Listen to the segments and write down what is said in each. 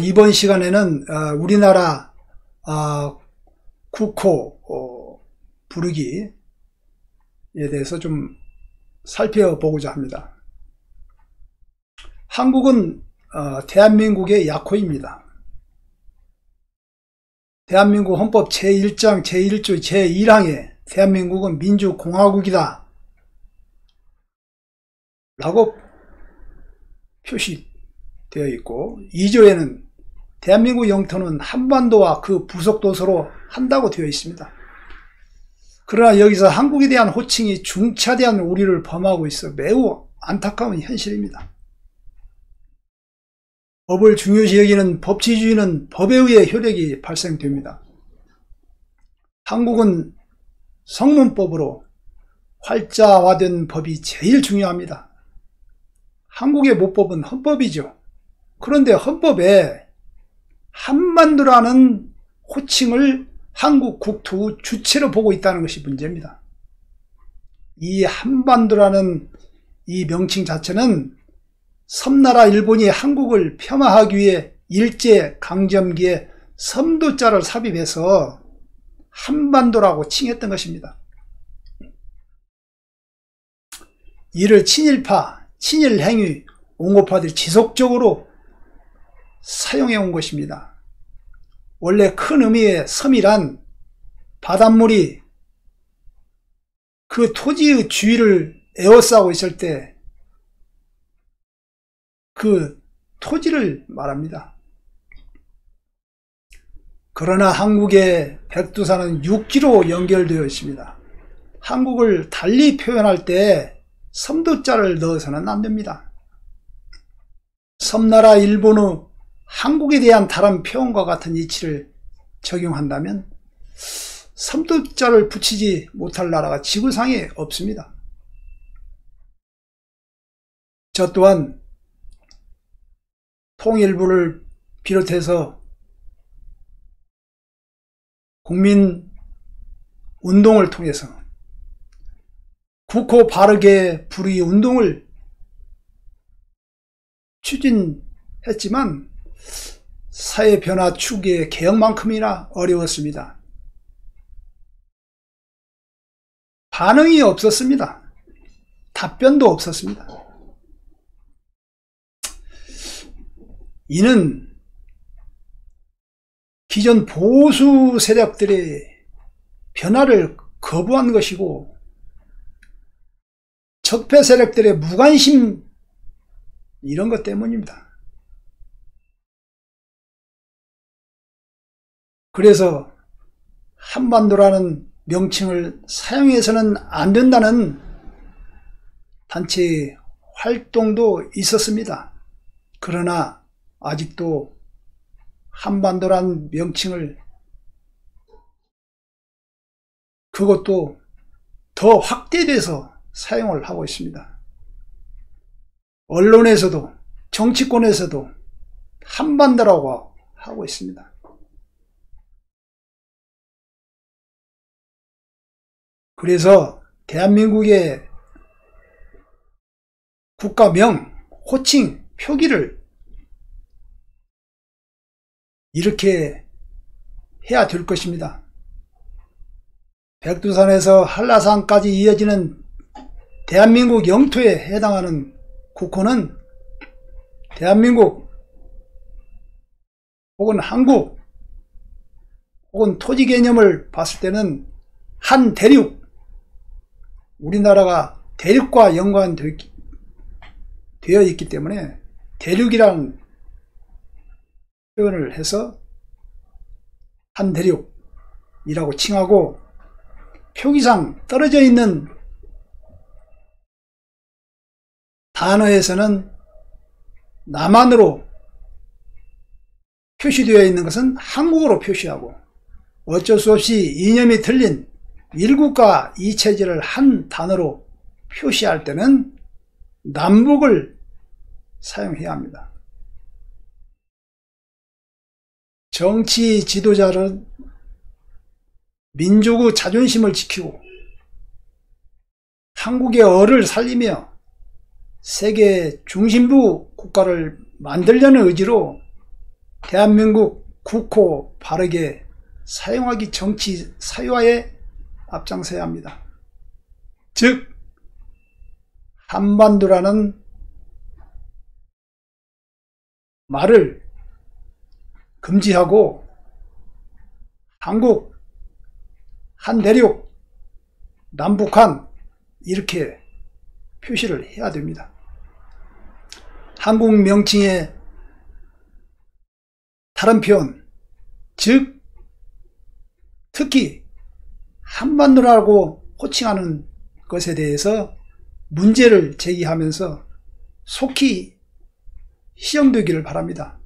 이번 시간에는 우리나라 국호 부르기에 대해서 좀 살펴보고자 합니다. 한국은 대한민국의 약호입니다. 대한민국 헌법 제1장 제1조 제1항에 대한민국은 민주공화국이다 라고 표시되어 있고, 2조에는 대한민국 영토는 한반도와 그 부속도서로 한다고 되어 있습니다. 그러나 여기서 한국에 대한 호칭이 중차대한 오류를 범하고 있어 매우 안타까운 현실입니다. 법을 중요시 여기는 법치주의는 법에 의해 효력이 발생됩니다. 한국은 성문법으로 활자화된 법이 제일 중요합니다. 한국의 모법은 헌법이죠. 그런데 헌법에 한반도라는 호칭을 한국 국토 주체로 보고 있다는 것이 문제입니다. 이 한반도라는 이 명칭 자체는 섬나라 일본이 한국을 폄하하기 위해 일제강점기에 섬도자를 삽입해서 한반도라고 칭했던 것입니다. 이를 친일파, 친일행위, 옹호파들이 지속적으로 사용해 온 것입니다. 원래 큰 의미의 섬이란 바닷물이 그 토지의 주위를 에워싸고 있을 때 그 토지를 말합니다. 그러나 한국의 백두산은 육지로 연결되어 있습니다. 한국을 달리 표현할 때 섬도자를 넣어서는 안 됩니다. 섬나라 일본의 한국에 대한 다른 표현과 같은 이치를 적용한다면 섬도자를 붙이지 못할 나라가 지구상에 없습니다. 저 또한 통일부를 비롯해서 국민운동을 통해서 국호 바르게 부르기 운동을 추진했지만 사회 변화 추구의 개혁만큼이나 어려웠습니다. 반응이 없었습니다. 답변도 없었습니다. 이는 기존 보수 세력들의 변화를 거부한 것이고 적폐 세력들의 무관심, 이런 것 때문입니다. 그래서 한반도라는 명칭을 사용해서는 안 된다는 단체의 활동도 있었습니다. 그러나 아직도 한반도란 명칭을, 그것도 더 확대돼서 사용을 하고 있습니다. 언론에서도 정치권에서도 한반도라고 하고 있습니다. 그래서 대한민국의 국가명, 호칭, 표기를 이렇게 해야 될 것입니다. 백두산에서 한라산까지 이어지는 대한민국 영토에 해당하는 국호는 대한민국 혹은 한국 혹은 토지 개념을 봤을 때는 한 대륙, 우리나라가 대륙과 연관되어 있기 때문에 대륙이라는 표현을 해서 한 대륙이라고 칭하고, 표기상 떨어져 있는 단어에서는 남한으로 표시되어 있는 것은 한국으로 표시하고, 어쩔 수 없이 이념이 틀린 일국가 이체제를 한 단어로 표시할 때는 남북을 사용해야 합니다. 정치 지도자는 민족의 자존심을 지키고 한국의 어를 살리며 세계 중심부 국가를 만들려는 의지로 대한민국 국호 바르게 사용하기 정치 사유화에 앞장서야 합니다. 즉 한반도라는 말을 금지하고 한국, 한대륙, 남북한 이렇게 표시를 해야 됩니다. 한국 명칭의 다른 표현, 즉 특히 한반도라고 호칭하는 것에 대해서 문제를 제기하면서 속히 시정되기를 바랍니다.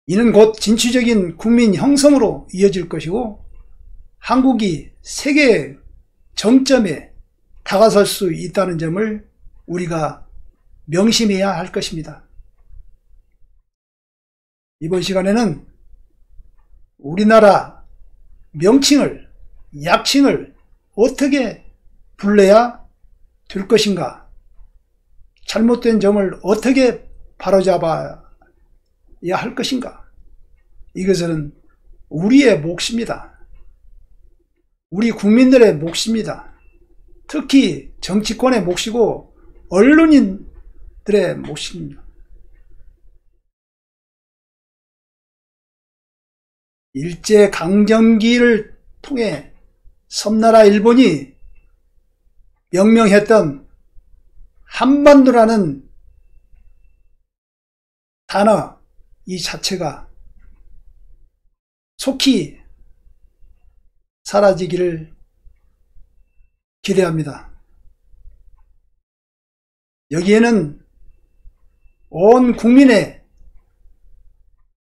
이는 곧 진취적인 국민 형성으로 이어질 것이고 한국이 세계의 정점에 다가설 수 있다는 점을 우리가 명심해야 할 것입니다. 이번 시간에는 우리나라 명칭을, 약칭을 어떻게 불러야 될 것인가, 잘못된 점을 어떻게 바로잡아야 할 것인가, 이것은 우리의 몫입니다. 우리 국민들의 몫입니다. 특히 정치권의 몫이고 언론인들의 몫입니다. 일제강점기를 통해 섬나라 일본이 명명했던 한반도라는 단어 이 자체가 속히 사라지기를 기대합니다. 여기에는 온 국민의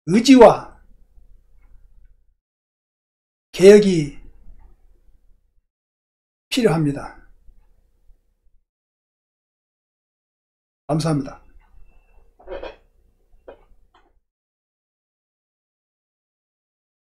의지와 개혁이 필요합니다. 감사합니다.